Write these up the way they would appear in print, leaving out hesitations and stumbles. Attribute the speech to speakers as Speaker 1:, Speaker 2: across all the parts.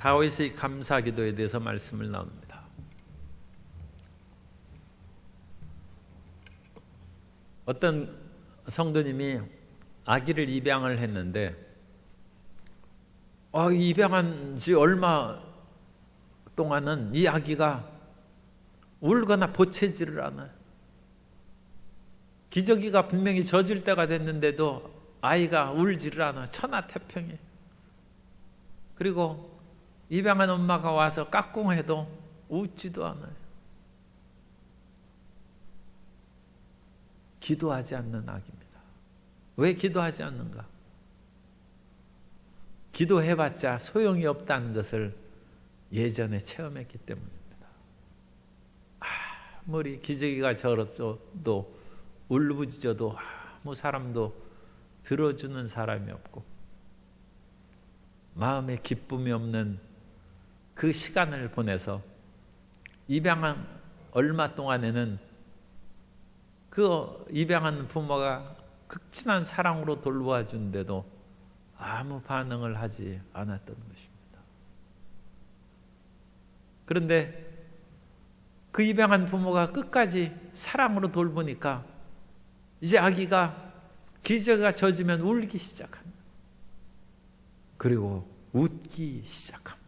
Speaker 1: 다윗의 감사기도에 대해서 말씀을 나눕니다. 어떤 성도님이 아기를 입양을 했는데 입양한 지 얼마 동안은 이 아기가 울거나 보채지를 않아요. 기저귀가 분명히 젖을 때가 됐는데도 아이가 울지를 않아요. 천하태평해. 그리고 입양한 엄마가 와서 깍꿍해도 웃지도 않아요. 기도하지 않는 아기입니다. 왜 기도하지 않는가? 기도해봤자 소용이 없다는 것을 예전에 체험했기 때문입니다. 아무리 기저귀가 젖어도 울부짖어도 아무 사람도 들어주는 사람이 없고 마음에 기쁨이 없는 그 시간을 보내서 입양한 얼마 동안에는 그 입양한 부모가 극진한 사랑으로 돌보아 주는데도 아무 반응을 하지 않았던 것입니다. 그런데 그 입양한 부모가 끝까지 사랑으로 돌보니까 이제 아기가 기저귀가 젖으면 울기 시작합니다. 그리고 웃기 시작합니다.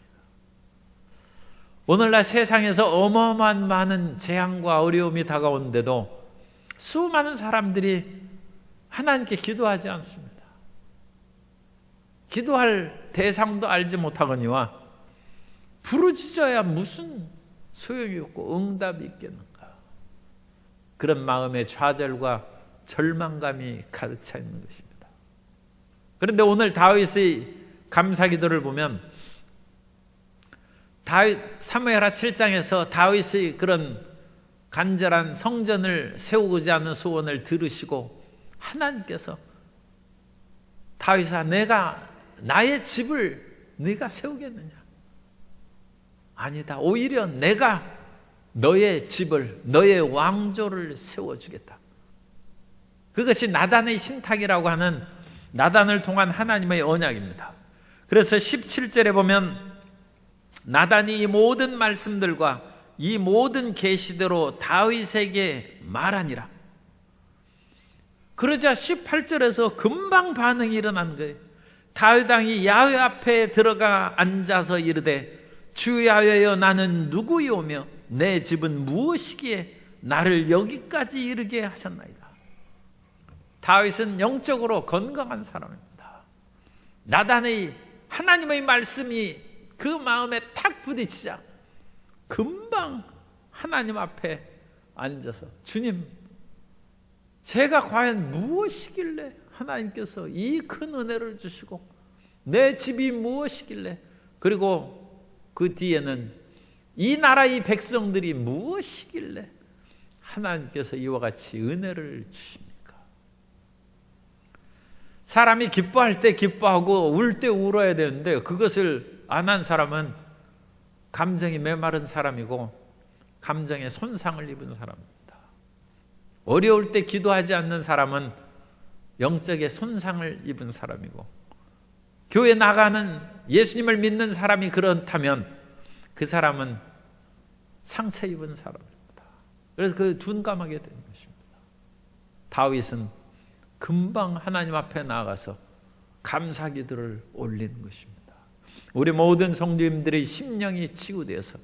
Speaker 1: 오늘날 세상에서 어마어마한 많은 재앙과 어려움이 다가오는데도 수많은 사람들이 하나님께 기도하지 않습니다. 기도할 대상도 알지 못하거니와 부르짖어야 무슨 소용이 없고 응답이 있겠는가. 그런 마음의 좌절과 절망감이 가득 차 있는 것입니다. 그런데 오늘 다윗의 감사기도를 보면 사무엘하 7장에서 다윗의 그런 간절한 성전을 세우고자 하는 소원을 들으시고 하나님께서 다윗아, 내가 나의 집을 네가 세우겠느냐? 아니다. 오히려 내가 너의 집을, 너의 왕조를 세워주겠다. 그것이 나단의 신탁이라고 하는 나단을 통한 하나님의 언약입니다. 그래서 17절에 보면 나단이 이 모든 말씀들과 이 모든 계시대로 다윗에게 말하니라. 그러자 18절에서 금방 반응이 일어난 거예요. 다윗 왕이 야훼 앞에 들어가 앉아서 이르되 주 야훼여, 나는 누구이오며 내 집은 무엇이기에 나를 여기까지 이르게 하셨나이다. 다윗은 영적으로 건강한 사람입니다. 나단의 하나님의 말씀이 그 마음에 탁 부딪히자 금방 하나님 앞에 앉아서 주님, 제가 과연 무엇이길래 하나님께서 이 큰 은혜를 주시고 내 집이 무엇이길래, 그리고 그 뒤에는 이 나라의 백성들이 무엇이길래 하나님께서 이와 같이 은혜를 주십니까? 사람이 기뻐할 때 기뻐하고 울 때 울어야 되는데 그것을 안 한 사람은 감정이 메마른 사람이고 감정에 손상을 입은 사람입니다. 어려울 때 기도하지 않는 사람은 영적에 손상을 입은 사람이고, 교회 나가는 예수님을 믿는 사람이 그렇다면 그 사람은 상처 입은 사람입니다. 그래서 그 둔감하게 되는 것입니다. 다윗은 금방 하나님 앞에 나아가서 감사기도를 올리는 것입니다. 우리 모든 성도님들의 심령이 치유되어서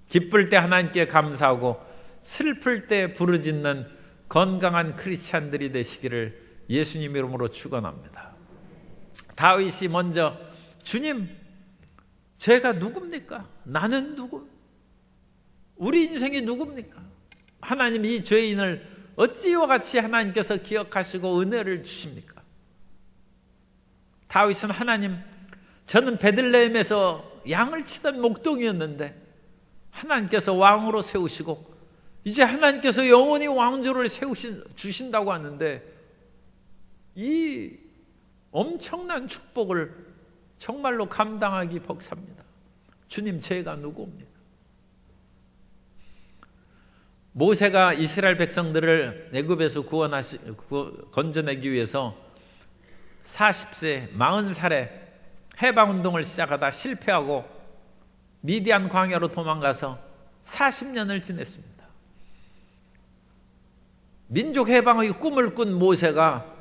Speaker 1: 기쁠 때 하나님께 감사하고 슬플 때 부르짖는 건강한 크리스찬들이 되시기를 예수님 이름으로 축원합니다. 다윗이 먼저 주님, 제가 누굽니까? 나는 누구? 우리 인생이 누굽니까? 하나님, 이 죄인을 어찌 이와 같이 하나님께서 기억하시고 은혜를 주십니까? 다윗은 하나님, 저는 베들레헴에서 양을 치던 목동이었는데 하나님께서 왕으로 세우시고 이제 하나님께서 영원히 왕조를 주신다고 하는데 이 엄청난 축복을 정말로 감당하기 벅찹니다. 주님, 제가 누구입니까? 모세가 이스라엘 백성들을 애굽에서 건져내기 위해서 40세, 40살에 해방운동을 시작하다 실패하고 미디안 광야로 도망가서 40년을 지냈습니다. 민족 해방의 꿈을 꾼 모세가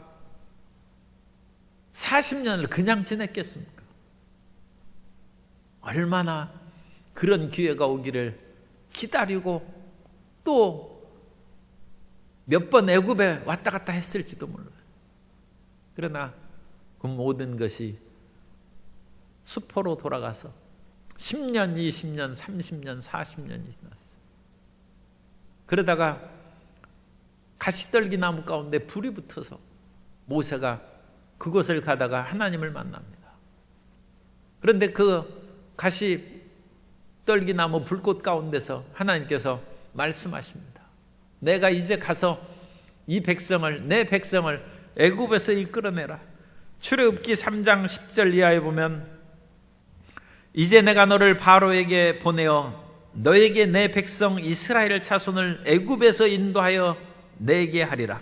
Speaker 1: 40년을 그냥 지냈겠습니까? 얼마나 그런 기회가 오기를 기다리고 또 몇 번 애굽에 왔다 갔다 했을지도 몰라요. 그러나 그 모든 것이 수포로 돌아가서 10년, 20년, 30년, 40년이 지났어요. 그러다가 가시떨기 나무 가운데 불이 붙어서 모세가 그곳을 가다가 하나님을 만납니다. 그런데 그 가시떨기 나무 불꽃 가운데서 하나님께서 말씀하십니다. 내가 이제 가서 이 백성을, 내 백성을 애굽에서 이끌어내라. 출애굽기 3장 10절 이하에 보면 이제 내가 너를 바로에게 보내어 너에게 내 백성 이스라엘 자손을 애굽에서 인도하여 내게 하리라.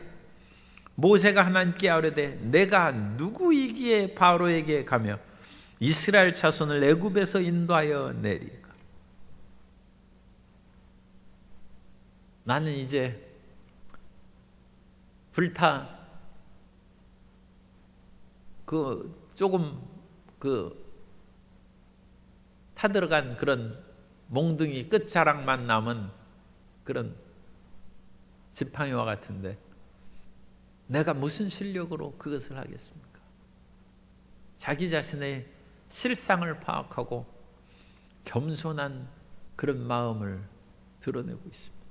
Speaker 1: 모세가 하나님께 아뢰되 내가 누구이기에 바로에게 가며 이스라엘 자손을 애굽에서 인도하여 내리까? 나는 이제 조금 타들어간 그런 몽둥이 끝자락만 남은 그런 지팡이와 같은데 내가 무슨 실력으로 그것을 하겠습니까? 자기 자신의 실상을 파악하고 겸손한 그런 마음을 드러내고 있습니다.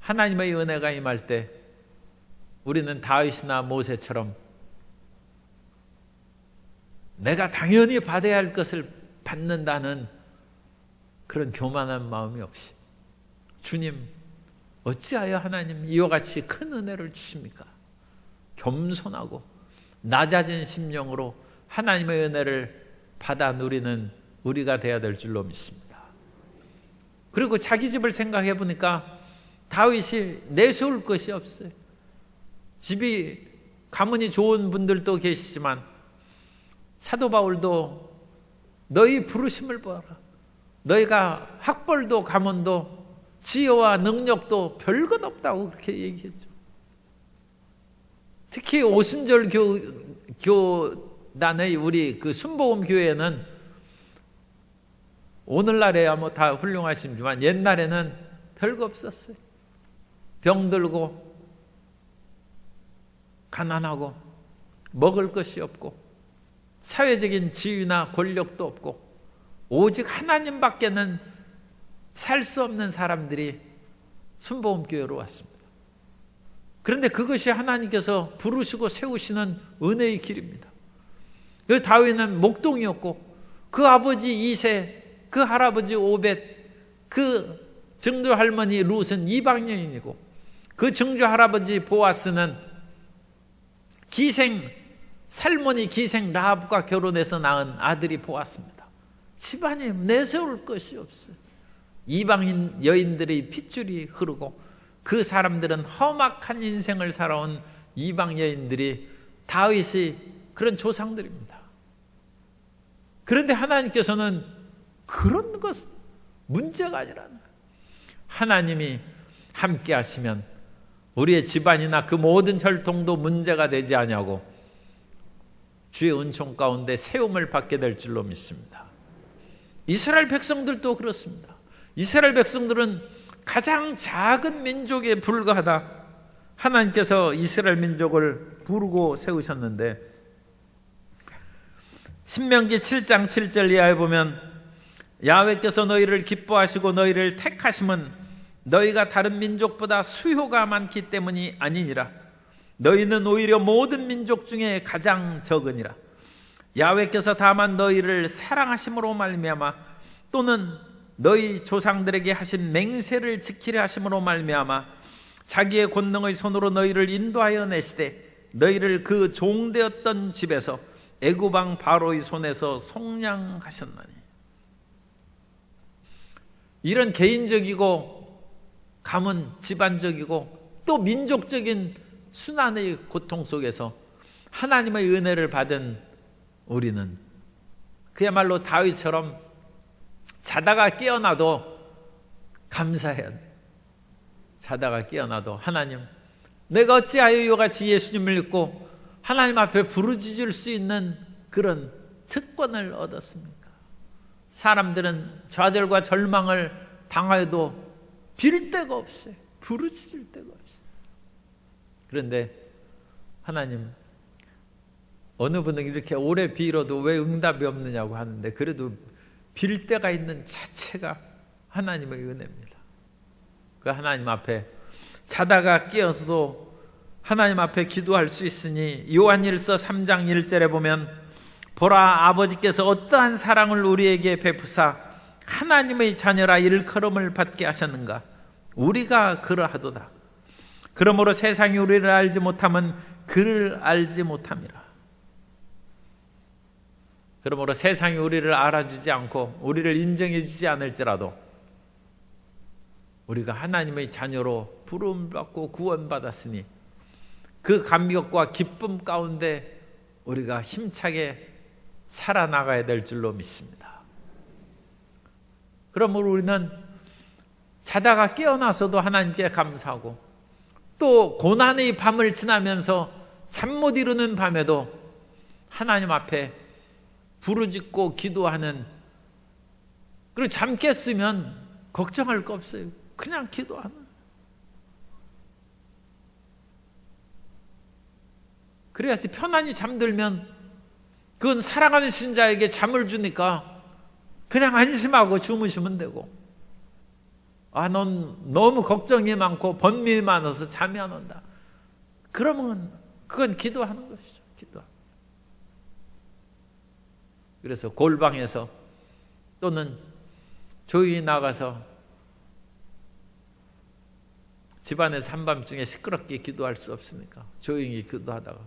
Speaker 1: 하나님의 은혜가 임할 때 우리는 다윗이나 모세처럼 내가 당연히 받아야 할 것을 받는다는 그런 교만한 마음이 없이 주님 어찌하여 하나님 이와 같이 큰 은혜를 주십니까? 겸손하고 낮아진 심령으로 하나님의 은혜를 받아 누리는 우리가 되어야 될 줄로 믿습니다. 그리고 자기 집을 생각해 보니까 다윗이 내세울 것이 없어요. 집이 가문이 좋은 분들도 계시지만 사도 바울도 너희 부르심을 보아라. 너희가 학벌도 가문도 지혜와 능력도 별것 없다고 그렇게 얘기했죠. 특히 오순절 교단의 우리 그 순복음 교회는 오늘날에야 뭐 다 훌륭하시지만 옛날에는 별거 없었어요. 병들고 가난하고 먹을 것이 없고 사회적인 지위나 권력도 없고 오직 하나님밖에는 살 수 없는 사람들이 순복음교회로 왔습니다. 그런데 그것이 하나님께서 부르시고 세우시는 은혜의 길입니다. 그 다윗은 목동이었고 그 아버지 이세, 그 할아버지 오벳, 그 증조 할머니 룻은 이방인이고 그 증조 할아버지 보아스는 살몬이 기생 라합과 결혼해서 낳은 아들이 보았습니다. 집안에 내세울 것이 없어요. 이방인 여인들의 핏줄이 흐르고 그 사람들은 험악한 인생을 살아온 이방 여인들이 다윗이 그런 조상들입니다. 그런데 하나님께서는 그런 것 문제가 아니라 하나님이 함께 하시면 우리의 집안이나 그 모든 혈통도 문제가 되지 아니하고 주의 은총 가운데 세움을 받게 될 줄로 믿습니다. 이스라엘 백성들도 그렇습니다. 이스라엘 백성들은 가장 작은 민족에 불과하다. 하나님께서 이스라엘 민족을 부르고 세우셨는데 신명기 7장 7절 이하에 보면 야훼께서 너희를 기뻐하시고 너희를 택하심은 너희가 다른 민족보다 수효가 많기 때문이 아니니라. 너희는 오히려 모든 민족 중에 가장 적으니라. 야훼께서 다만 너희를 사랑하심으로 말미암아 또는 너희 조상들에게 하신 맹세를 지키려 하심으로 말미암아 자기의 권능의 손으로 너희를 인도하여 내시되 너희를 그 종되었던 집에서 애굽 왕 바로의 손에서 속량하셨나니. 이런 개인적이고 가문 집안적이고 또 민족적인 순환의 고통 속에서 하나님의 은혜를 받은 우리는 그야말로 다윗처럼 자다가 깨어나도 감사해야 돼. 자다가 깨어나도 하나님, 내가 어찌하여 이와 같이 예수님을 믿고 하나님 앞에 부르짖을 수 있는 그런 특권을 얻었습니까? 사람들은 좌절과 절망을 당하여도 빌 데가 없어요. 부르짖을 데가 없어요. 그런데 하나님, 어느 분은 이렇게 오래 빌어도 왜 응답이 없느냐고 하는데, 그래도 빌 데가 있는 자체가 하나님의 은혜입니다. 그 하나님 앞에 자다가 깨어서도 하나님 앞에 기도할 수 있으니, 요한일서 3장 1절에 보면, 보라, 아버지께서 어떠한 사랑을 우리에게 베푸사 하나님의 자녀라 일컬음을 받게 하셨는가. 우리가 그러하도다. 그러므로 세상이 우리를 알지 못함은 그를 알지 못함이라. 그러므로 세상이 우리를 알아주지 않고 우리를 인정해 주지 않을지라도 우리가 하나님의 자녀로 부름받고 구원받았으니 그 감격과 기쁨 가운데 우리가 힘차게 살아나가야 될 줄로 믿습니다. 그러므로 우리는 자다가 깨어나서도 하나님께 감사하고, 또 고난의 밤을 지나면서 잠 못 이루는 밤에도 하나님 앞에 부르짖고 기도하는, 그리고 잠 깼으면 걱정할 거 없어요. 그냥 기도하는. 그래야지 편안히 잠들면 그건 사랑하는 신자에게 잠을 주니까 그냥 안심하고 주무시면 되고, 넌 너무 걱정이 많고 번민이 많아서 잠이 안 온다, 그러면 그건 기도하는 것이죠. 기도. 그래서 골방에서 또는 조용히 나가서 집안에서 한밤중에 시끄럽게 기도할 수 없으니까 조용히 기도하다가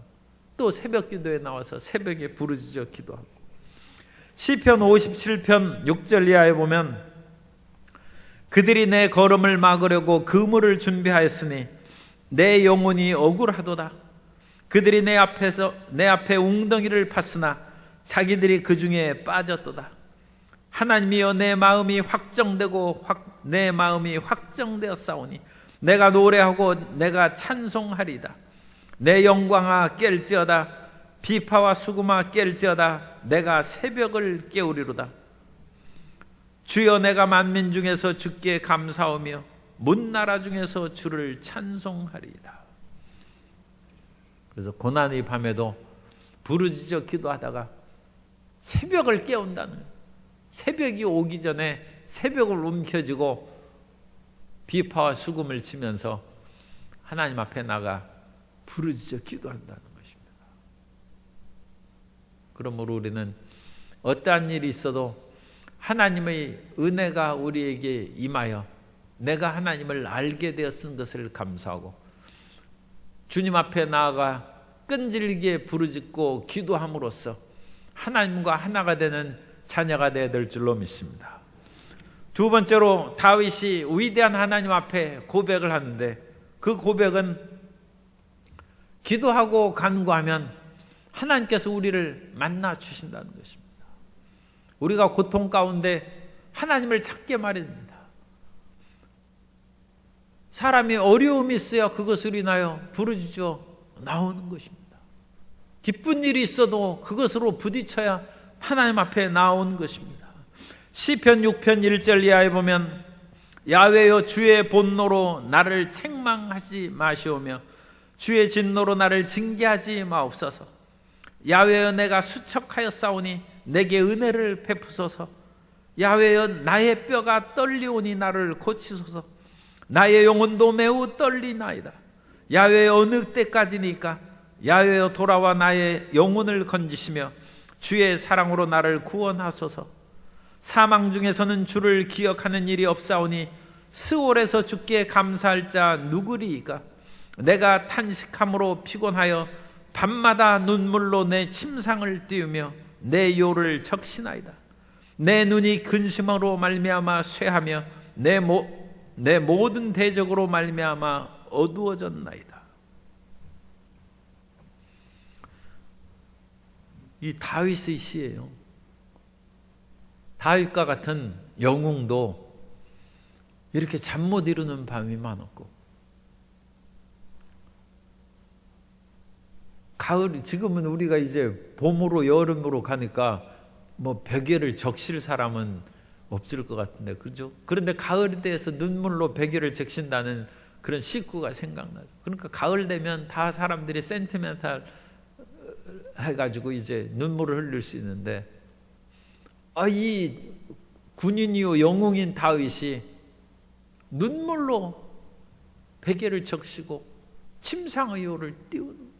Speaker 1: 또 새벽 기도에 나와서 새벽에 부르짖어 기도하고, 시편 57편 6절 이하에 보면, 그들이 내 걸음을 막으려고 그물을 준비하였으니 내 영혼이 억울하도다. 그들이 내 앞에 웅덩이를 팠으나 자기들이 그 중에 빠졌도다. 하나님이여, 내 마음이 확정되었사오니 내가 노래하고 내가 찬송하리이다. 내 영광아 깰지어다. 비파와 수금아 깰지어다. 내가 새벽을 깨우리로다. 주여, 내가 만민 중에서 주께 감사하며 문나라 중에서 주를 찬송하리이다. 그래서 고난의 밤에도 부르짖어 기도하다가 새벽을 깨운다는, 새벽이 오기 전에 새벽을 움켜쥐고 비파와 수금을 치면서 하나님 앞에 나가 부르짖어 기도한다는 것입니다. 그러므로 우리는 어떠한 일이 있어도 하나님의 은혜가 우리에게 임하여 내가 하나님을 알게 되었은 것을 감사하고 주님 앞에 나아가 끈질기게 부르짖고 기도함으로써 하나님과 하나가 되는 자녀가 되어야 될 줄로 믿습니다. 두 번째로, 다윗이 위대한 하나님 앞에 고백을 하는데, 그 고백은 기도하고 간구하면 하나님께서 우리를 만나 주신다는 것입니다. 우리가 고통 가운데 하나님을 찾게 마련입니다. 사람이 어려움이 있어야 그것을 인하여 부르짖어 나오는 것입니다. 기쁜 일이 있어도 그것으로 부딪혀야 하나님 앞에 나오는 것입니다. 시편 6편 1절 이하에 보면, 야훼여, 주의 본노로 나를 책망하지 마시오며 주의 진노로 나를 징계하지 마옵소서. 야훼여, 내가 수척하였사오니 내게 은혜를 베푸소서. 야훼여, 나의 뼈가 떨리오니 나를 고치소서. 나의 영혼도 매우 떨리나이다. 야훼여, 어느 때까지니까? 야훼여, 돌아와 나의 영혼을 건지시며 주의 사랑으로 나를 구원하소서. 사망 중에서는 주를 기억하는 일이 없사오니 스올에서 주께 감사할 자 누구리이까? 내가 탄식함으로 피곤하여 밤마다 눈물로 내 침상을 띄우며 내 요를 적시나이다. 내 눈이 근심으로 말미암아 쇠하며 내 모든 대적으로 말미암아 어두워졌나이다. 이 다윗의 시예요. 다윗과 같은 영웅도 이렇게 잠 못 이루는 밤이 많았고, 가을, 지금은 우리가 이제 봄으로 여름으로 가니까 뭐 베개를 적실 사람은 없을 것 같은데, 그죠? 그런데 가을에 대해서 눈물로 베개를 적신다는 그런 식구가 생각나죠. 그러니까 가을 되면 다 사람들이 센티멘탈 해가지고 이제 눈물을 흘릴 수 있는데, 이 군인이요 영웅인 다윗이 눈물로 베개를 적시고 침상의호를 띄우는,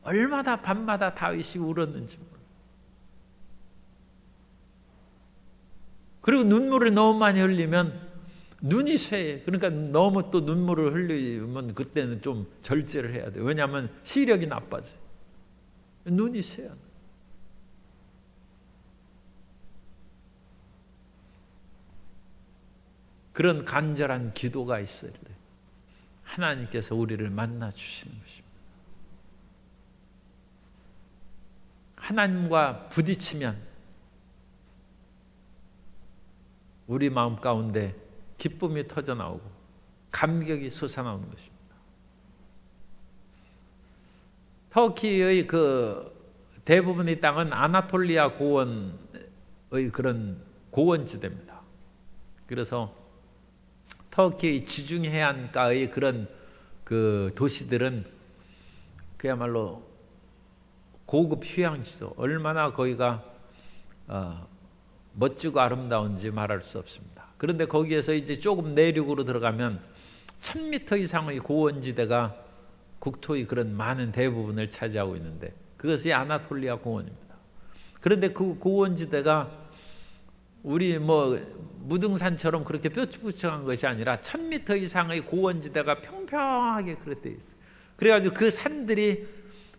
Speaker 1: 얼마나 밤마다 다윗이 울었는지 몰라요. 그리고 눈물을 너무 많이 흘리면 눈이 쇠해. 그러니까 너무 또 눈물을 흘리면 그때는 좀 절제를 해야 돼요. 왜냐하면 시력이 나빠져요. 눈이 쇠요. 그런 간절한 기도가 있어야 돼요. 하나님께서 우리를 만나 주시는 것입니다. 하나님과 부딪히면 우리 마음 가운데 기쁨이 터져나오고 감격이 솟아나오는 것입니다. 터키의 그 대부분의 땅은 아나톨리아 고원의 그런 고원지대입니다. 그래서 터키의 지중 해안가의 그런 그 도시들은 그야말로 고급 휴양지죠. 얼마나 거기가 멋지고 아름다운지 말할 수 없습니다. 그런데 거기에서 이제 조금 내륙으로 들어가면 1000m 이상의 고원지대가 국토의 그런 많은 대부분을 차지하고 있는데, 그것이 아나톨리아 고원입니다. 그런데 그 고원지대가 우리 뭐 무등산처럼 그렇게 뾰족뾰족한 것이 아니라 1000m 이상의 고원지대가 평평하게 그렇게 되어 있어요. 그래가지고 그 산들이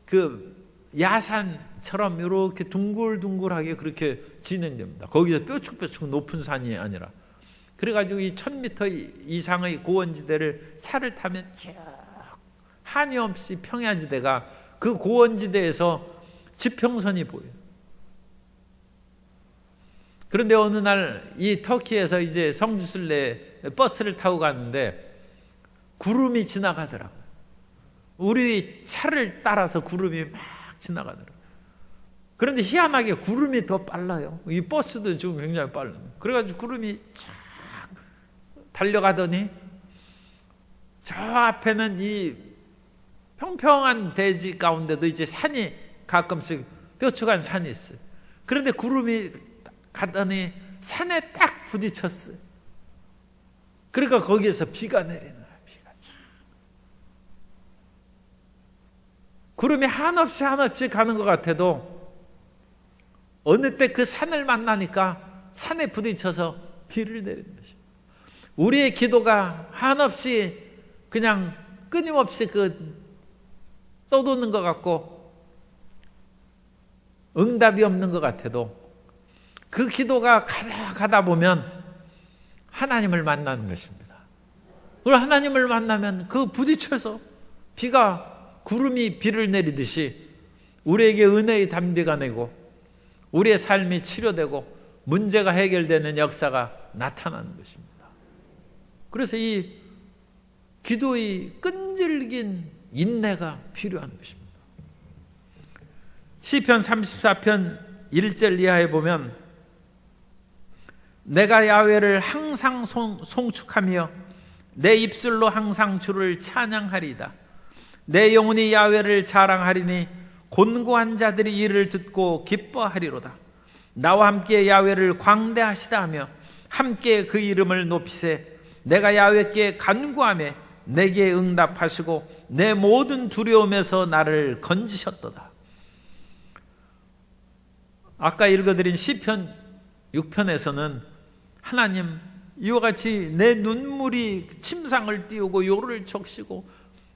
Speaker 1: 그 야산처럼 이렇게 둥글둥글하게 그렇게 진행됩니다. 거기서 뾰족뾰족 높은 산이 아니라. 그래가지고 이 1000m 이상의 고원지대를 차를 타면 쭉 한이 없이 평야지대가, 그 고원지대에서 지평선이 보여요. 그런데 어느 날 이 터키에서 이제 성지순례 버스를 타고 갔는데 구름이 지나가더라고요. 우리 차를 따라서 구름이 막 지나가더라고요. 그런데 희한하게 구름이 더 빨라요. 이 버스도 지금 굉장히 빨라요. 그래가지고 구름이 쫙 달려가더니 저 앞에는 이 평평한 대지 가운데도 이제 산이 가끔씩 뾰족한 산이 있어요. 그런데 구름이 가더니 산에 딱 부딪혔어요. 그러니까 거기에서 비가 내리는 거예요. 비가 쫙. 구름이 한없이 가는 것 같아도 어느 때 그 산을 만나니까 산에 부딪혀서 비를 내리는 것입니다. 우리의 기도가 한없이 그냥 끊임없이 떠도는 것 같고 응답이 없는 것 같아도 그 기도가 가다 보면 하나님을 만나는 것입니다. 그리고 하나님을 만나면 그 부딪혀서 구름이 비를 내리듯이 우리에게 은혜의 단비가 내고 우리의 삶이 치료되고 문제가 해결되는 역사가 나타나는 것입니다. 그래서 이 기도의 끈질긴 인내가 필요한 것입니다. 시편 34편 1절 이하에 보면 내가 야훼를 항상 송축하며 내 입술로 항상 주를 찬양하리이다. 내 영혼이 야훼를 자랑하리니 곤고한 자들이 이를 듣고 기뻐하리로다. 나와 함께 야훼를 광대하시다 하며 함께 그 이름을 높이세. 내가 야훼께 간구하며 내게 응답하시고 내 모든 두려움에서 나를 건지셨도다. 아까 읽어드린 시편 6편에서는 하나님, 이와 같이 내 눈물이 침상을 띄우고 요를 적시고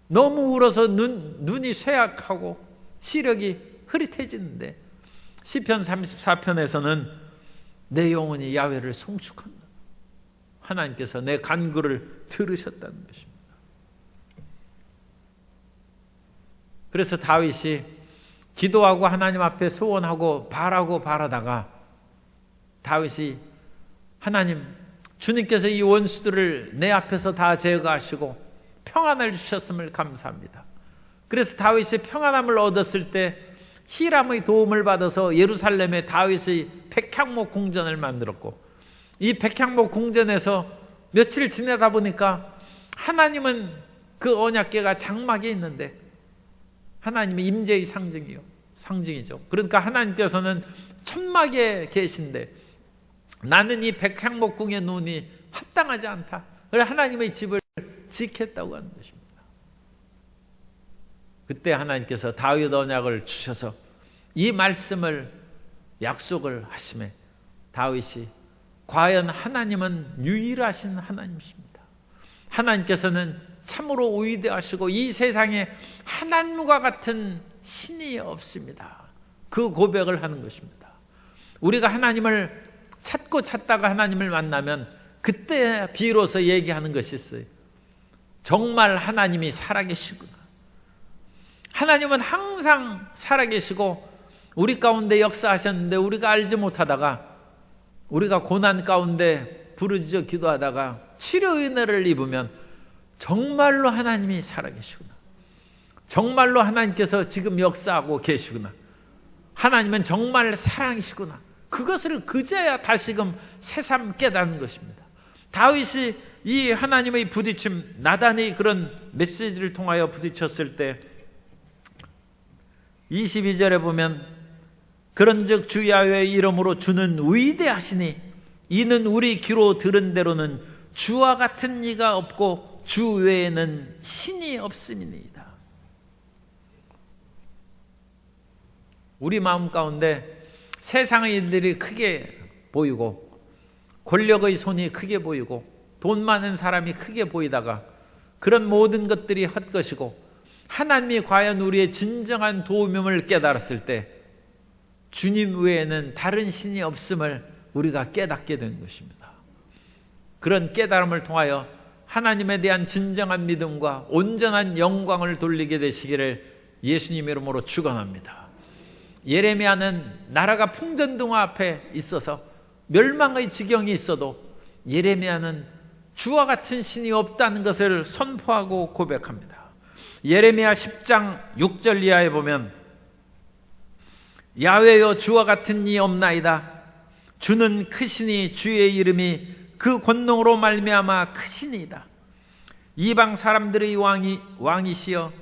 Speaker 1: 너무 울어서 눈이 쇠약하고 시력이 흐릿해지는데, 시편 34편에서는 내 영혼이 야훼를 송축한다. 하나님께서 내 간구를 들으셨다는 것입니다. 그래서 다윗이 기도하고 하나님 앞에 소원하고 바라다가 다윗이 하나님, 주님께서 이 원수들을 내 앞에서 다 제거하시고 평안을 주셨음을 감사합니다. 그래서 다윗이 평안함을 얻었을 때 히람의 도움을 받아서 예루살렘에 다윗의 백향목 궁전을 만들었고, 이 백향목 궁전에서 며칠 지내다 보니까 하나님은 그 언약궤가 장막에 있는데 하나님의 임재의 상징이죠. 그러니까 하나님께서는 천막에 계신데 나는 이 백향목궁에 누우니 합당하지 않다. 그래서 하나님의 집을 지켰다고 하는 것입니다. 그때 하나님께서 다윗 언약을 주셔서 이 말씀을 약속을 하시매 다윗이 과연 하나님은 유일하신 하나님이십니다. 하나님께서는 참으로 위대하시고 이 세상에 하나님과 같은 신이 없습니다. 그 고백을 하는 것입니다. 우리가 하나님을 찾고 찾다가 하나님을 만나면 그때 비로소 얘기하는 것이 있어요. 정말 하나님이 살아계시구나. 하나님은 항상 살아계시고 우리 가운데 역사하셨는데 우리가 알지 못하다가 우리가 고난 가운데 부르짖어 기도하다가 치료의 은혜를 입으면 정말로 하나님이 살아계시구나. 정말로 하나님께서 지금 역사하고 계시구나. 하나님은 정말 사랑이시구나. 그것을 그제야 다시금 새삼 깨닫는 것입니다. 다윗이 이 하나님의 부딪힘, 나단이 그런 메시지를 통하여 부딪혔을 때 22절에 보면 그런즉 주 야훼의 이름으로 주는 위대하시니 이는 우리 귀로 들은 대로는 주와 같은 이가 없고 주 외에는 신이 없음이니이다. 우리 마음 가운데 세상의 일들이 크게 보이고 권력의 손이 크게 보이고 돈 많은 사람이 크게 보이다가 그런 모든 것들이 헛것이고 하나님이 과연 우리의 진정한 도움임을 깨달았을 때 주님 외에는 다른 신이 없음을 우리가 깨닫게 된 것입니다. 그런 깨달음을 통하여 하나님에 대한 진정한 믿음과 온전한 영광을 돌리게 되시기를 예수님 이름으로 축원합니다. 예레미야는 나라가 풍전등화 앞에 있어서 멸망의 지경이 있어도 예레미야는 주와 같은 신이 없다는 것을 선포하고 고백합니다. 예레미야 10장 6절 이하에 보면 야훼여 주와 같은 이 없나이다. 주는 크시니 주의 이름이 그 권능으로 말미암아 크시니이다. 이방 사람들의 왕이시여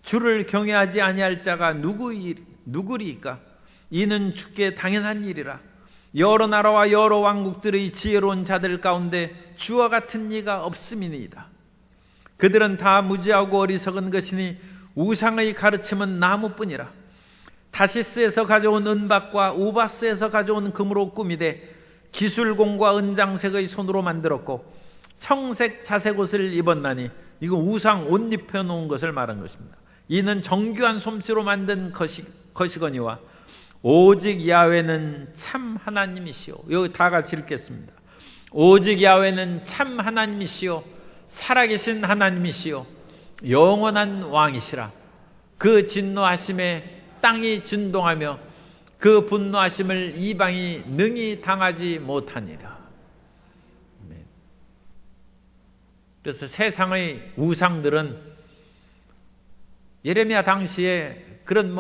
Speaker 1: 주를 경외하지 아니할 자가 누구리이까? 이는 주께 당연한 일이라. 여러 나라와 여러 왕국들의 지혜로운 자들 가운데 주와 같은 이가 없음이니이다. 그들은 다 무지하고 어리석은 것이니 우상의 가르침은 나무뿐이라. 다시스에서 가져온 은박과 우바스에서 가져온 금으로 꾸미되 기술공과 은장색의 손으로 만들었고 청색 자색 옷을 입었나니 이거 우상 옷 입혀놓은 것을 말한 것입니다. 이는 정교한 솜씨로 만든 것이거니와 오직 야훼는 참 하나님이시오. 여기 다 같이 읽겠습니다. 오직 야훼는 참 하나님이시오. 살아계신 하나님이시오. 영원한 왕이시라. 그 진노하심에 땅이 진동하며 그 분노하심을 이방이 능히 당하지 못하니라. 그래서 세상의 우상들은 예레미야 당시에 그런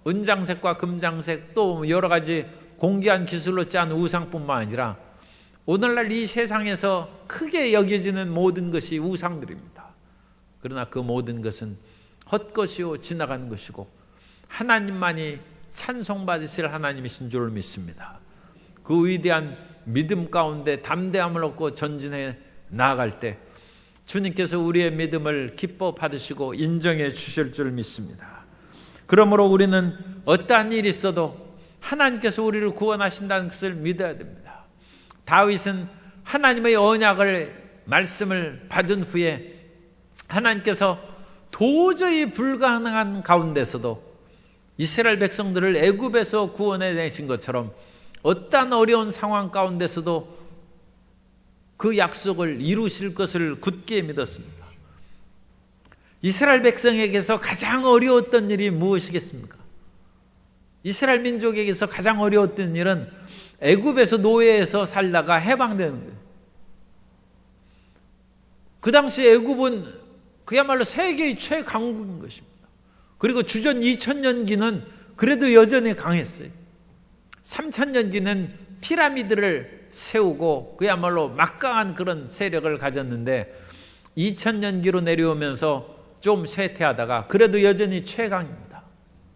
Speaker 1: 은장색과 금장색 또 여러 가지 공기한 기술로 짠 우상뿐만 아니라 오늘날 이 세상에서 크게 여겨지는 모든 것이 우상들입니다. 그러나 그 모든 것은 헛것이요 지나가는 것이고 하나님만이 찬송받으실 하나님이신 줄 믿습니다. 그 위대한 믿음 가운데 담대함을 얻고 전진해 나아갈 때 주님께서 우리의 믿음을 기뻐 받으시고 인정해 주실 줄 믿습니다. 그러므로 우리는 어떠한 일이 있어도 하나님께서 우리를 구원하신다는 것을 믿어야 됩니다. 다윗은 하나님의 언약을 말씀을 받은 후에 하나님께서 도저히 불가능한 가운데서도 이스라엘 백성들을 애굽에서 구원해 내신 것처럼 어떠한 어려운 상황 가운데서도 그 약속을 이루실 것을 굳게 믿었습니다. 이스라엘 백성에게서 가장 어려웠던 일이 무엇이겠습니까? 이스라엘 민족에게서 가장 어려웠던 일은 애굽에서 노예에서 살다가 해방되는 거예요. 그 당시 애굽은 그야말로 세계의 최강국인 것입니다. 그리고 주전 2000년기는 그래도 여전히 강했어요. 3000년기는 피라미드를 세우고 그야말로 막강한 그런 세력을 가졌는데 2000년기로 내려오면서 좀 쇠퇴하다가 그래도 여전히 최강입니다.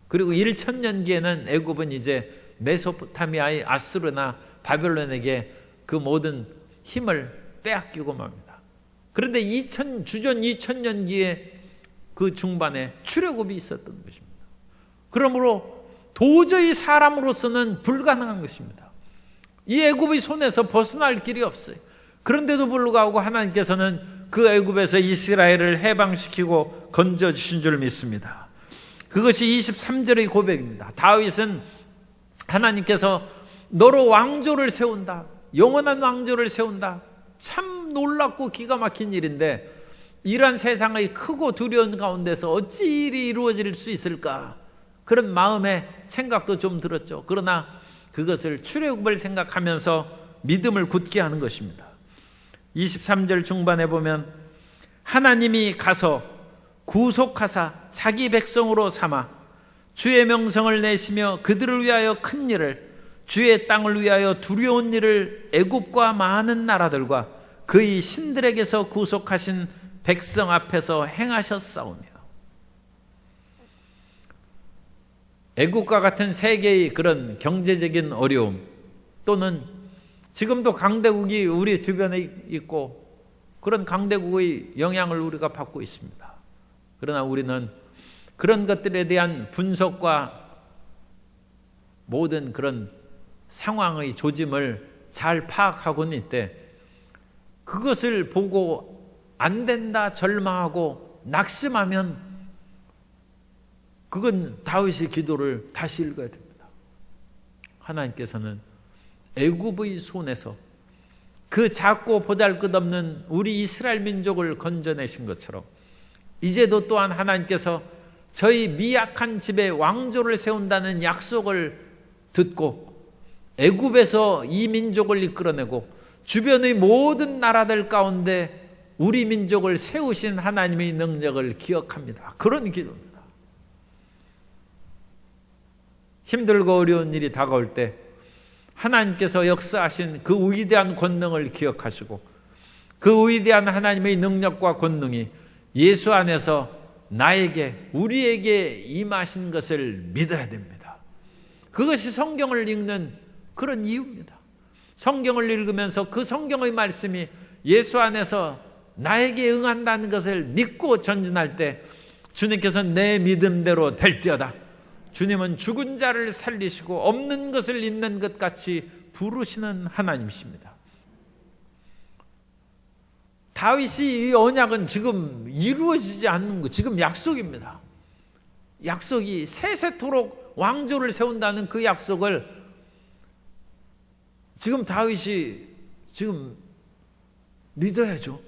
Speaker 1: 그리고 1000년기에는 애굽은 이제 메소포타미아의 아수르나 바벨론에게 그 모든 힘을 빼앗기고 맙니다. 그런데 주전 2000년기에 그 중반에 출애굽이 있었던 것입니다. 그러므로 도저히 사람으로서는 불가능한 것입니다. 이 애굽의 손에서 벗어날 길이 없어요. 그런데도 불구하고 하나님께서는 그 애굽에서 이스라엘을 해방시키고 건져주신 줄 믿습니다. 그것이 23절의 고백입니다. 다윗은 하나님께서 너로 왕조를 세운다, 영원한 왕조를 세운다. 참 놀랍고 기가 막힌 일인데 이러한 세상의 크고 두려운 가운데서 어찌 일이 이루어질 수 있을까, 그런 마음의 생각도 좀 들었죠. 그러나 그것을 출애굽을 생각하면서 믿음을 굳게 하는 것입니다. 23절 중반에 보면 하나님이 가서 구속하사 자기 백성으로 삼아 주의 명성을 내시며 그들을 위하여 큰 일을, 주의 땅을 위하여 두려운 일을 애굽과 많은 나라들과 그의 신들에게서 구속하신 백성 앞에서 행하셨사오며. 애국과 같은 세계의 그런 경제적인 어려움, 또는 지금도 강대국이 우리 주변에 있고 그런 강대국의 영향을 우리가 받고 있습니다. 그러나 우리는 그런 것들에 대한 분석과 모든 그런 상황의 조짐을 잘 파악하고는 있대 그것을 보고 안 된다 절망하고 낙심하면 그건 다윗의 기도를 다시 읽어야 됩니다. 하나님께서는 애굽의 손에서 그 작고 보잘것없는 우리 이스라엘 민족을 건져내신 것처럼 이제도 또한 하나님께서 저희 미약한 집에 왕조를 세운다는 약속을 듣고 애굽에서 이 민족을 이끌어내고 주변의 모든 나라들 가운데 우리 민족을 세우신 하나님의 능력을 기억합니다. 그런 기도입니다. 힘들고 어려운 일이 다가올 때 하나님께서 역사하신 그 위대한 권능을 기억하시고 그 위대한 하나님의 능력과 권능이 예수 안에서 나에게, 우리에게 임하신 것을 믿어야 됩니다. 그것이 성경을 읽는 그런 이유입니다. 성경을 읽으면서 그 성경의 말씀이 예수 안에서 나에게 응한다는 것을 믿고 전진할 때 주님께서 내 믿음대로 될지어다. 주님은 죽은 자를 살리시고 없는 것을 있는 것 같이 부르시는 하나님이십니다. 다윗이 이 언약은 지금 이루어지지 않는 것, 지금 약속입니다. 약속이 세세토록 왕조를 세운다는 그 약속을 지금 다윗이 지금 믿어야죠.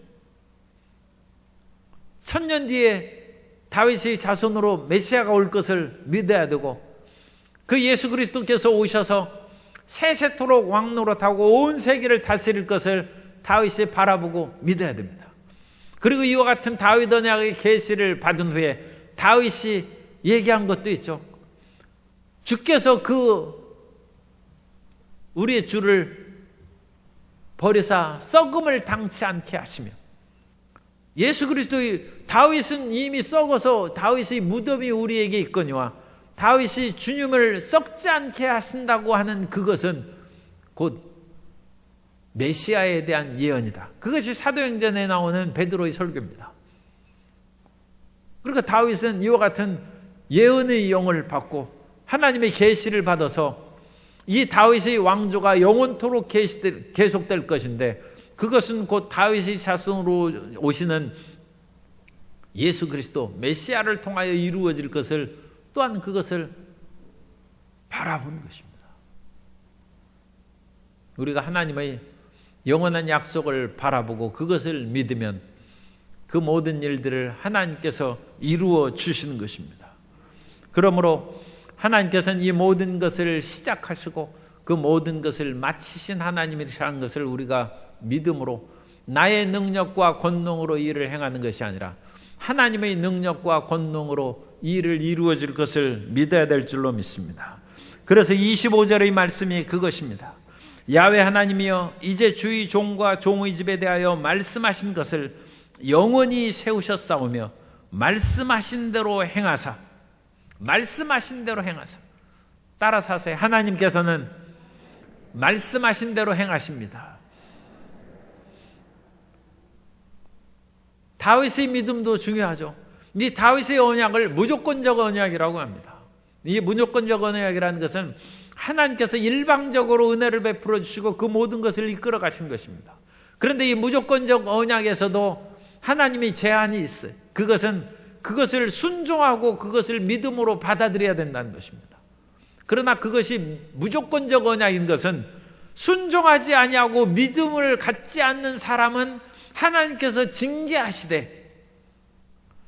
Speaker 1: 1000년 뒤에 다윗의 자손으로 메시아가 올 것을 믿어야 되고 그 예수 그리스도께서 오셔서 세세토록 왕노릇하고 온 세계를 다스릴 것을 다윗이 바라보고 믿어야 됩니다. 그리고 이와 같은 다윗 언약의 계시를 받은 후에 다윗이 얘기한 것도 있죠. 주께서 우리의 주를 버리사 썩음을 당치 않게 하시며, 예수 그리스도의 다윗은 이미 썩어서 다윗의 무덤이 우리에게 있거니와 다윗이 주님을 썩지 않게 하신다고 하는 그것은 곧 메시아에 대한 예언이다. 그것이 사도행전에 나오는 베드로의 설교입니다. 그러니까 다윗은 이와 같은 예언의 영을 받고 하나님의 계시를 받아서 이 다윗의 왕조가 영원토록 계속될 것인데 그것은 곧 다윗의 자손으로 오시는 예수 그리스도 메시아를 통하여 이루어질 것을, 또한 그것을 바라본 것입니다. 우리가 하나님의 영원한 약속을 바라보고 그것을 믿으면 그 모든 일들을 하나님께서 이루어 주시는 것입니다. 그러므로 하나님께서는 이 모든 것을 시작하시고 그 모든 것을 마치신 하나님이라는 것을 우리가 믿음으로, 나의 능력과 권능으로 일을 행하는 것이 아니라 하나님의 능력과 권능으로 일을 이루어질 것을 믿어야 될 줄로 믿습니다. 그래서 25절의 말씀이 그것입니다. 야훼 하나님이여 이제 주의 종과 종의 집에 대하여 말씀하신 것을 영원히 세우셨사오며 말씀하신 대로 행하사, 말씀하신 대로 행하사. 따라서 하세요. 하나님께서는 말씀하신 대로 행하십니다. 다윗의 믿음도 중요하죠. 이 다윗의 언약을 무조건적 언약이라고 합니다. 이 무조건적 언약이라는 것은 하나님께서 일방적으로 은혜를 베풀어 주시고 그 모든 것을 이끌어 가신 것입니다. 그런데 이 무조건적 언약에서도 하나님의 제한이 있어요. 그것을 순종하고 그것을 믿음으로 받아들여야 된다는 것입니다. 그러나 그것이 무조건적 언약인 것은 순종하지 아니하고 믿음을 갖지 않는 사람은 하나님께서 징계하시되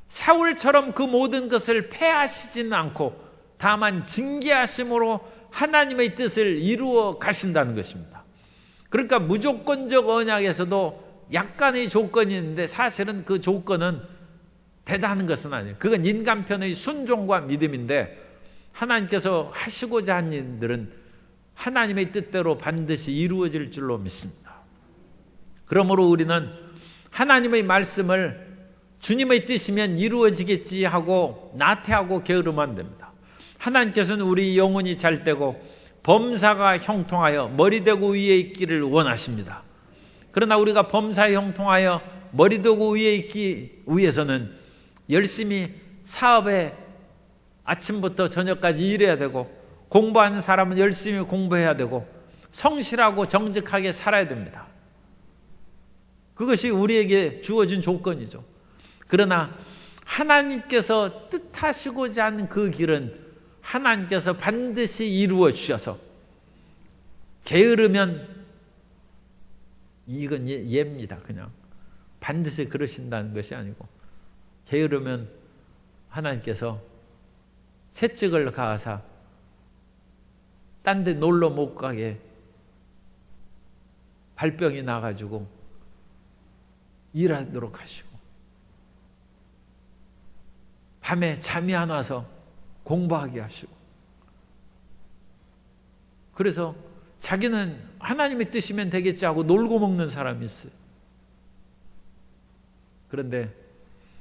Speaker 1: 사울처럼 그 모든 것을 패하시지는 않고 다만 징계하심으로 하나님의 뜻을 이루어 가신다는 것입니다. 그러니까 무조건적 언약에서도 약간의 조건이 있는데 사실은 그 조건은 대단한 것은 아니에요. 그건 인간 편의 순종과 믿음인데 하나님께서 하시고자 한 일들은 하나님의 뜻대로 반드시 이루어질 줄로 믿습니다. 그러므로 우리는 하나님의 말씀을 주님의 뜻이면 이루어지겠지 하고 나태하고 게으르면 안 됩니다. 하나님께서는 우리 영혼이 잘되고 범사가 형통하여 머리되고 위에 있기를 원하십니다. 그러나 우리가 범사에 형통하여 머리되고 위에 있기 위해서는 열심히 사업에 아침부터 저녁까지 일해야 되고, 공부하는 사람은 열심히 공부해야 되고, 성실하고 정직하게 살아야 됩니다. 그것이 우리에게 주어진 조건이죠. 그러나 하나님께서 뜻하시고자 하는 그 길은 하나님께서 반드시 이루어 주셔서, 게으르면 이건 예입니다. 그냥 반드시 그러신다는 것이 아니고, 게으르면 하나님께서 채찍을 가하사 딴 데 놀러 못 가게 발병이 나가지고 일하도록 하시고, 밤에 잠이 안 와서 공부하게 하시고, 그래서 자기는 하나님의 뜻이면 되겠지 하고 놀고 먹는 사람이 있어요. 그런데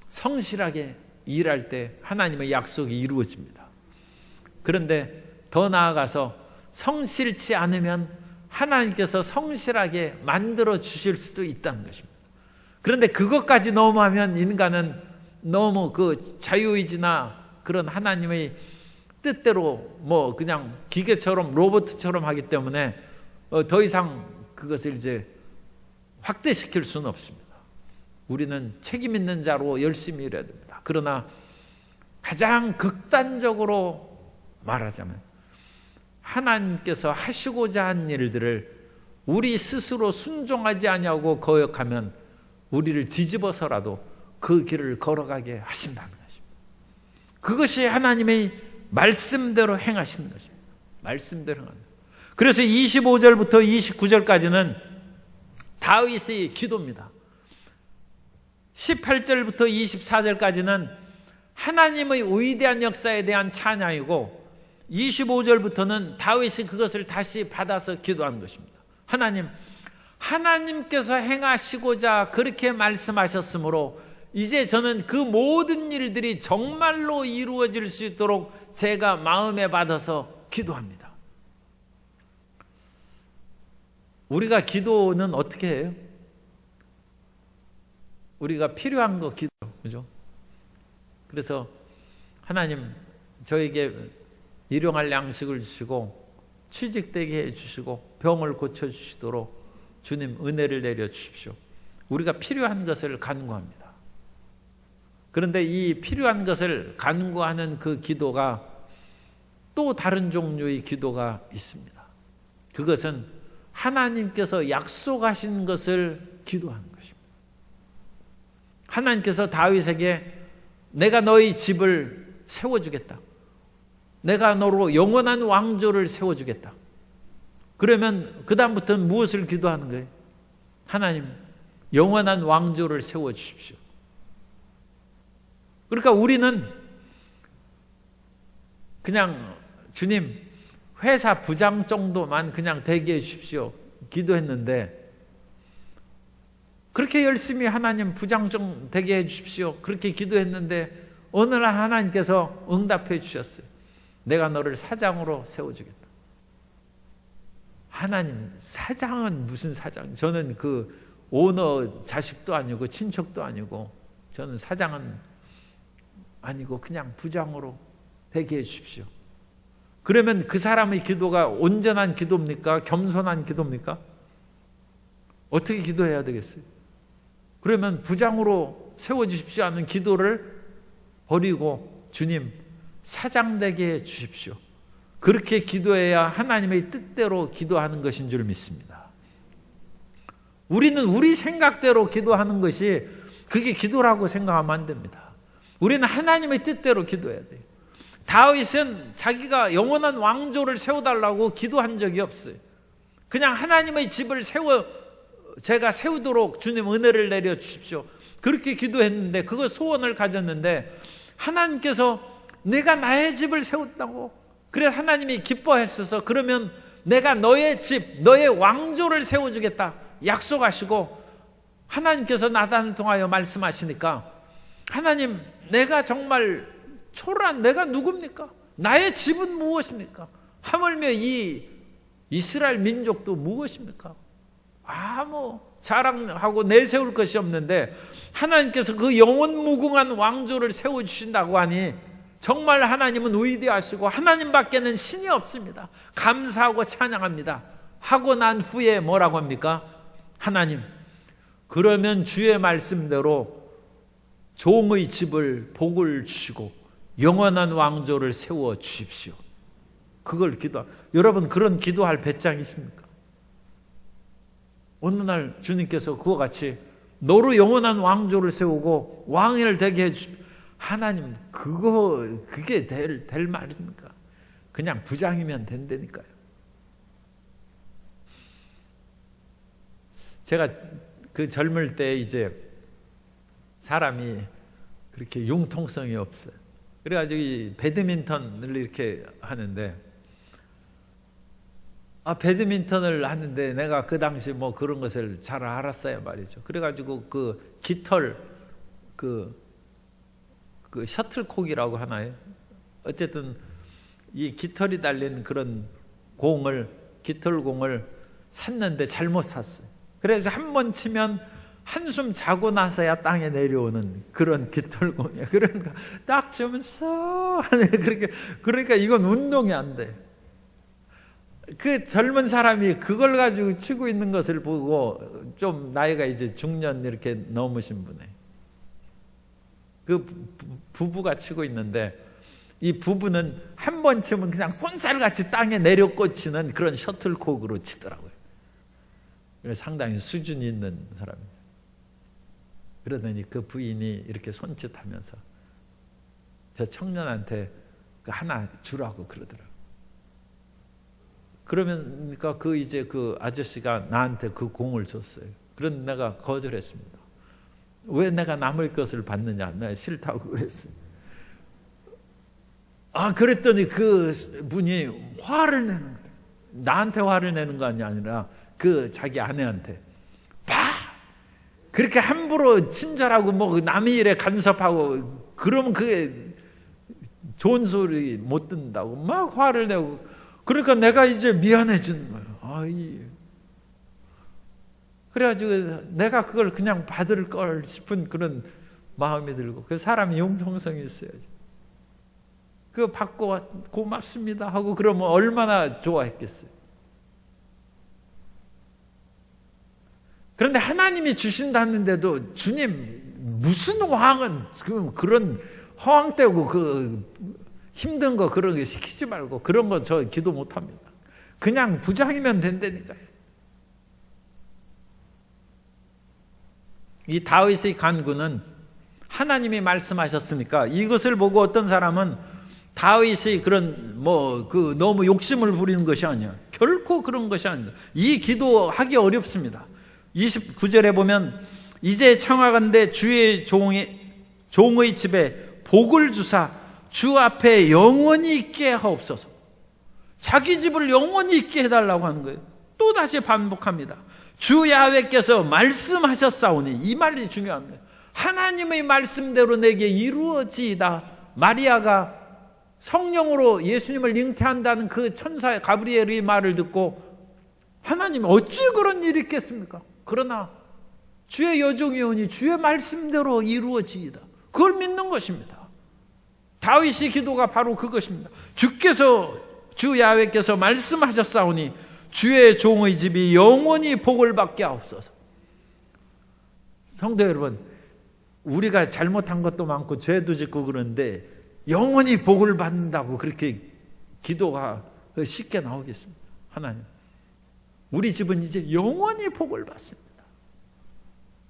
Speaker 1: 성실하게 일할 때 하나님의 약속이 이루어집니다. 그런데 더 나아가서 성실치 않으면 하나님께서 성실하게 만들어 주실 수도 있다는 것입니다. 그런데 그것까지 너무 하면 인간은 너무 그 자유의지나 그런 하나님의 뜻대로 뭐 그냥 기계처럼 로봇처럼 하기 때문에 더 이상 그것을 이제 확대시킬 수는 없습니다. 우리는 책임 있는 자로 열심히 일해야 됩니다. 그러나 가장 극단적으로 말하자면 하나님께서 하시고자 한 일들을 우리 스스로 순종하지 아니하고 거역하면 우리를 뒤집어서라도 그 길을 걸어가게 하신다는 것입니다. 그것이 하나님의 말씀대로 행하시는 것입니다. 말씀대로 행하는 것. 그래서 25절부터 29절까지는 다윗의 기도입니다. 18절부터 24절까지는 하나님의 위대한 역사에 대한 찬양이고, 25절부터는 다윗이 그것을 다시 받아서 기도하는 것입니다. 하나님께서 행하시고자 그렇게 말씀하셨으므로 이제 저는 그 모든 일들이 정말로 이루어질 수 있도록 제가 마음에 받아서 기도합니다. 우리가 기도는 어떻게 해요? 우리가 필요한 거 기도, 그죠? 그래서 하나님 저에게 일용할 양식을 주시고 취직되게 해주시고 병을 고쳐주시도록 주님 은혜를 내려 주십시오. 우리가 필요한 것을 간구합니다. 그런데 이 필요한 것을 간구하는 그 기도가 또 다른 종류의 기도가 있습니다. 그것은 하나님께서 약속하신 것을 기도하는 것입니다. 하나님께서 다윗에게 내가 너희 집을 세워주겠다. 내가 너로 영원한 왕조를 세워주겠다. 그러면 그 다음부터는 무엇을 기도하는 거예요? 하나님, 영원한 왕조를 세워주십시오. 그러니까 우리는 그냥 주님, 회사 부장 정도만 그냥 되게 해주십시오 기도했는데, 그렇게 열심히 하나님 부장 좀 되게 해주십시오 그렇게 기도했는데 어느 날 하나님께서 응답해 주셨어요. 내가 너를 사장으로 세워주겠다. 하나님, 사장은 무슨 사장? 저는 그 오너 자식도 아니고 친척도 아니고, 저는 사장은 아니고 그냥 부장으로 되게 해주십시오. 그러면 그 사람의 기도가 온전한 기도입니까? 겸손한 기도입니까? 어떻게 기도해야 되겠어요? 그러면 부장으로 세워주십시오 하는 기도를 버리고 주님, 사장 되게 해주십시오. 그렇게 기도해야 하나님의 뜻대로 기도하는 것인 줄 믿습니다. 우리는 우리 생각대로 기도하는 것이 그게 기도라고 생각하면 안 됩니다. 우리는 하나님의 뜻대로 기도해야 돼요. 다윗은 자기가 영원한 왕조를 세워달라고 기도한 적이 없어요. 그냥 하나님의 집을 제가 세우도록 주님 은혜를 내려 주십시오. 그렇게 기도했는데, 그거 소원을 가졌는데 하나님께서 내가 나의 집을 세웠다고, 그래 하나님이 기뻐했어서 그러면 내가 너의 집, 너의 왕조를 세워주겠다 약속하시고, 하나님께서 나단을 통하여 말씀하시니까, 하나님, 내가 정말 초라한 내가 누굽니까? 나의 집은 무엇입니까? 하물며 이 이스라엘 민족도 무엇입니까? 아무 자랑하고 내세울 것이 없는데 하나님께서 그 영원무궁한 왕조를 세워주신다고 하니 정말 하나님은 위대하시고 하나님밖에는 신이 없습니다. 감사하고 찬양합니다. 하고 난 후에 뭐라고 합니까? 하나님, 그러면 주의 말씀대로 종의 집을 복을 주시고 영원한 왕조를 세워 주십시오. 그걸 여러분, 그런 기도할 배짱이십니까? 어느 날 주님께서 그와 같이 너로 영원한 왕조를 세우고 왕을 되게 해주십시오. 하나님, 그게 될 말입니까? 그냥 부장이면 된다니까요. 제가 그 젊을 때 이제 사람이 그렇게 융통성이 없어요. 그래가지고 이 배드민턴을 이렇게 하는데, 배드민턴을 하는데 내가 그 당시 뭐 그런 것을 잘 알았어요 말이죠. 그래가지고 그 깃털, 그 셔틀콕이라고 하나요? 어쨌든 이 깃털이 달린 그런 깃털공을 샀는데 잘못 샀어요. 그래서 한 번 치면 한숨 자고 나서야 땅에 내려오는 그런 깃털공이에요. 그러니까 딱 치면 그러니까 이건 운동이 안 돼. 그 젊은 사람이 그걸 가지고 치고 있는 것을 보고, 좀 나이가 이제 중년 이렇게 넘으신 분에 그 부부가 치고 있는데, 이 부부는 한 번 치면 그냥 손살같이 땅에 내려 꽂히는 그런 셔틀콕으로 치더라고요. 그래서 상당히 수준이 있는 사람이죠. 그러더니 그 부인이 이렇게 손짓하면서 저 청년한테 그 하나 주라고 그러더라고요. 그러니까 그 아저씨가 나한테 그 공을 줬어요. 그런데 내가 거절했습니다. 왜 내가 남의 것을 받느냐? 내가 싫다고 그랬어요. 그랬더니 그 분이 화를 내는 거예요. 나한테 화를 내는 거 아니라 그 자기 아내한테. 그렇게 함부로 친절하고 뭐 남의 일에 간섭하고 그러면 그게 좋은 소리 못 듣는다고 막 화를 내고, 그러니까 내가 이제 미안해지는 거예요. 그래가지고 내가 그걸 그냥 받을 걸 싶은 그런 마음이 들고, 그 사람이 융통성이 있어야지. 그거 받고 고맙습니다 하고 그러면 얼마나 좋아했겠어요. 그런데 하나님이 주신다는데도, 주님, 무슨 왕은 그런 허황되고 힘든 거 그런 거 시키지 말고, 그런 거 저 기도 못합니다. 그냥 부장이면 된다니까요. 이 다윗의 간구는 하나님이 말씀하셨으니까, 이것을 보고 어떤 사람은 다윗이 그런 너무 욕심을 부리는 것이 아니야. 결코 그런 것이 아니다. 이 기도하기 어렵습니다. 29절에 보면 이제 청하건대 주의 종의 집에 복을 주사 주 앞에 영원히 있게 하옵소서. 자기 집을 영원히 있게 해달라고 하는 거예요. 또 다시 반복합니다. 주 야훼께서 말씀하셨사오니, 이 말이 중요한 거예요. 하나님의 말씀대로 내게 이루어지이다. 마리아가 성령으로 예수님을 잉태한다는 그 천사 가브리엘의 말을 듣고 하나님 어찌 그런 일이 있겠습니까? 그러나 주의 여종이 오니 주의 말씀대로 이루어지이다. 그걸 믿는 것입니다. 다윗의 기도가 바로 그것입니다. 주 야훼께서 말씀하셨사오니 주의 종의 집이 영원히 복을 받게 하옵소서. 성도 여러분, 우리가 잘못한 것도 많고 죄도 짓고 그러는데 영원히 복을 받는다고 그렇게 기도가 쉽게 나오겠습니다. 하나님, 우리 집은 이제 영원히 복을 받습니다.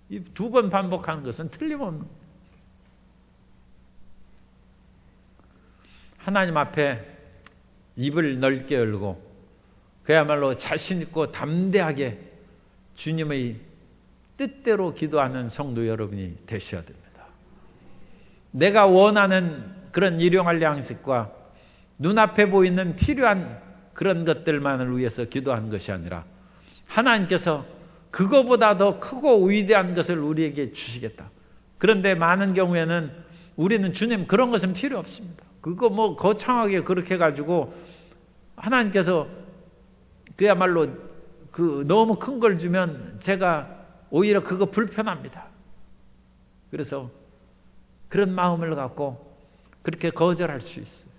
Speaker 1: 이 2번 반복하는 것은 틀림없는 거예요. 하나님 앞에 입을 넓게 열고 그야말로 자신 있고 담대하게 주님의 뜻대로 기도하는 성도 여러분이 되셔야 됩니다. 내가 원하는 그런 일용할 양식과 눈앞에 보이는 필요한 그런 것들만을 위해서 기도하는 것이 아니라 하나님께서 그거보다 더 크고 위대한 것을 우리에게 주시겠다. 그런데 많은 경우에는 우리는 주님 그런 것은 필요 없습니다. 그거 거창하게 그렇게 해가지고 하나님께서 그야말로 너무 큰 걸 주면 제가 오히려 그거 불편합니다. 그래서 그런 마음을 갖고 그렇게 거절할 수 있어요.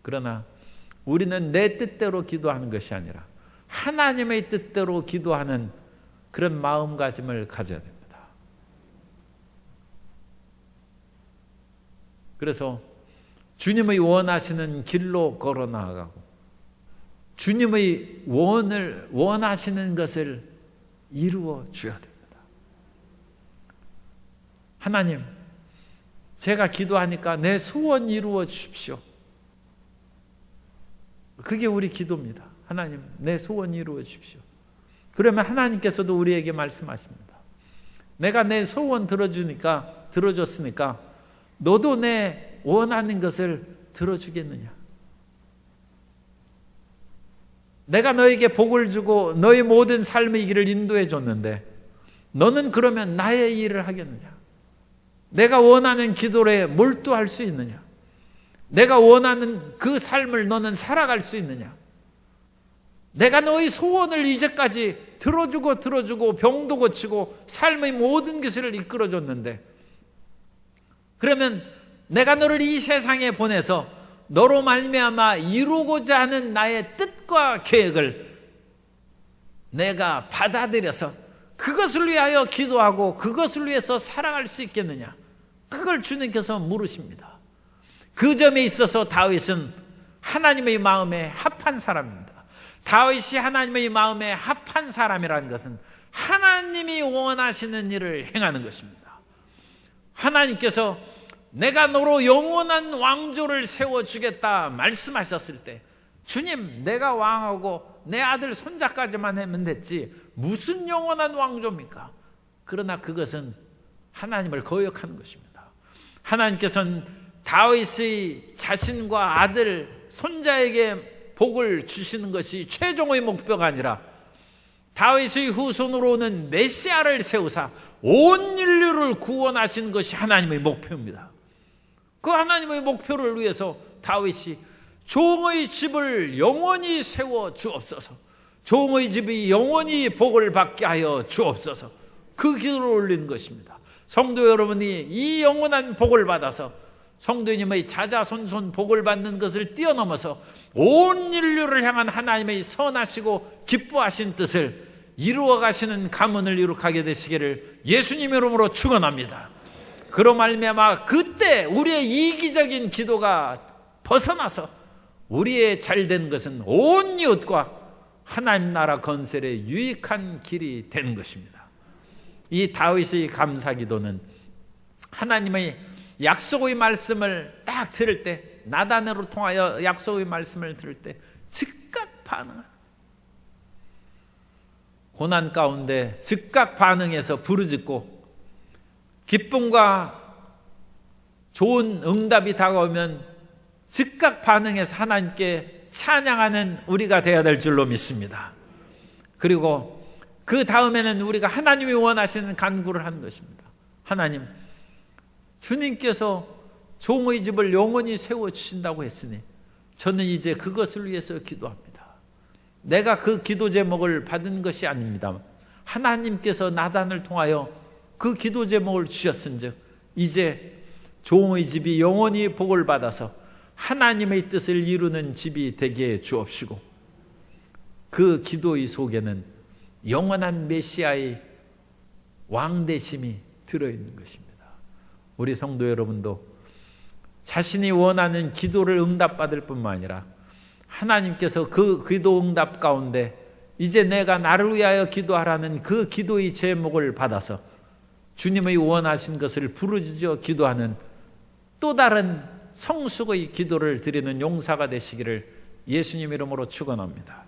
Speaker 1: 그러나 우리는 내 뜻대로 기도하는 것이 아니라 하나님의 뜻대로 기도하는 그런 마음가짐을 가져야 됩니다. 그래서 주님의 원하시는 길로 걸어 나아가고 주님의 원하시는 것을 이루어 줘야 됩니다. 하나님, 제가 기도하니까 내 소원 이루어 주십시오. 그게 우리 기도입니다. 하나님, 내 소원 이루어 주십시오. 그러면 하나님께서도 우리에게 말씀하십니다. 내가 내 소원 들어줬으니까 너도 내 원하는 것을 들어주겠느냐? 내가 너에게 복을 주고 너의 모든 삶의 길을 인도해 줬는데 너는 그러면 나의 일을 하겠느냐? 내가 원하는 기도에 몰두할 수 있느냐? 내가 원하는 그 삶을 너는 살아갈 수 있느냐? 내가 너의 소원을 이제까지 들어주고 병도 고치고 삶의 모든 것을 이끌어줬는데 그러면 내가 너를 이 세상에 보내서 너로 말미암아 이루고자 하는 나의 뜻과 계획을 내가 받아들여서 그것을 위하여 기도하고 그것을 위해서 살아갈 수 있겠느냐? 그걸 주님께서 물으십니다. 그 점에 있어서 다윗은 하나님의 마음에 합한 사람입니다. 다윗이 하나님의 마음에 합한 사람이라는 것은 하나님이 원하시는 일을 행하는 것입니다. 하나님께서 내가 너로 영원한 왕조를 세워주겠다 말씀하셨을 때 주님, 내가 왕하고 내 아들 손자까지만 하면 됐지 무슨 영원한 왕조입니까? 그러나 그것은 하나님을 거역하는 것입니다. 하나님께서는 다윗의 자신과 아들 손자에게 복을 주시는 것이 최종의 목표가 아니라 다윗의 후손으로 오는 메시아를 세우사 온 인류를 구원하시는 것이 하나님의 목표입니다. 그 하나님의 목표를 위해서 다윗이 종의 집을 영원히 세워 주옵소서, 종의 집이 영원히 복을 받게 하여 주옵소서, 그 기도를 올리는 것입니다. 성도 여러분이 이 영원한 복을 받아서 성도님의 자자손손 복을 받는 것을 뛰어넘어서 온 인류를 향한 하나님의 선하시고 기뻐하신 뜻을 이루어 가시는 가문을 이룩하게 되시기를 예수님 이름으로 축원합니다. 그로 말미암아 그때 우리의 이기적인 기도가 벗어나서 우리의 잘된 것은 온 이웃과 하나님 나라 건설에 유익한 길이 되는 것입니다. 이 다윗의 감사기도는 하나님의 약속의 말씀을 딱 들을 때 나단으로 통하여 약속의 말씀을 들을 때 즉각 반응하는, 고난 가운데 즉각 반응해서 부르짖고 기쁨과 좋은 응답이 다가오면 즉각 반응해서 하나님께 찬양하는 우리가 되어야 될 줄로 믿습니다. 그리고 그 다음에는 우리가 하나님이 원하시는 간구를 하는 것입니다. 하나님, 주님께서 종의 집을 영원히 세워주신다고 했으니 저는 이제 그것을 위해서 기도합니다. 내가 그 기도 제목을 받은 것이 아닙니다. 하나님께서 나단을 통하여 그 기도 제목을 주셨은즉 이제 종의 집이 영원히 복을 받아서 하나님의 뜻을 이루는 집이 되게 주옵시고, 그 기도의 속에는 영원한 메시아의 왕되심이 들어있는 것입니다. 우리 성도 여러분도 자신이 원하는 기도를 응답받을 뿐만 아니라 하나님께서 그 기도 응답 가운데 이제 내가 나를 위하여 기도하라는 그 기도의 제목을 받아서 주님의 원하신 것을 부르짖어 기도하는 또 다른 성숙의 기도를 드리는 용사가 되시기를 예수님 이름으로 축원합니다.